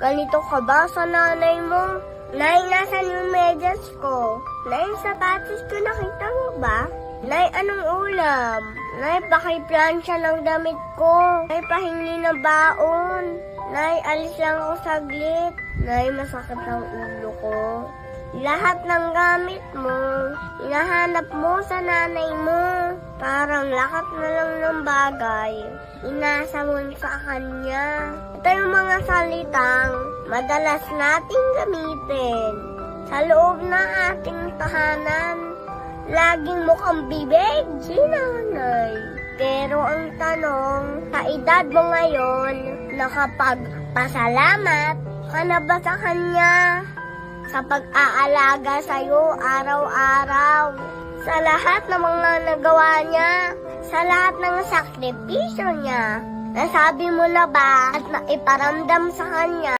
Ganito ka ba sa nanay mo? Nay, nasan yung medyas ko? Nay, sapatos ko, nakita mo ba? Nay, anong ulam? Nay, pakiplansya ng damit ko. Nay, pahingi ng baon. Nay, alis lang ako saglit. Nay, masakit ang ulo ko. Lahat ng gamit mo, hinahanap mo sa nanay mo. Parang lahat na lang ng bagay, inasa mo sa kanya. Ito yung mga salitang madalas nating gamitin sa loob ng ating tahanan. Laging mukhang bibig, si nanay. Pero ang tanong, sa edad mo ngayon, nakapagpasalamat ka na ba sa kanya? Sa pag-aalaga sa'yo araw-araw, sa lahat ng mga nagawa niya, sa lahat ng sakripisyo niya, nasabi mo na ba at naiparamdam sa kanya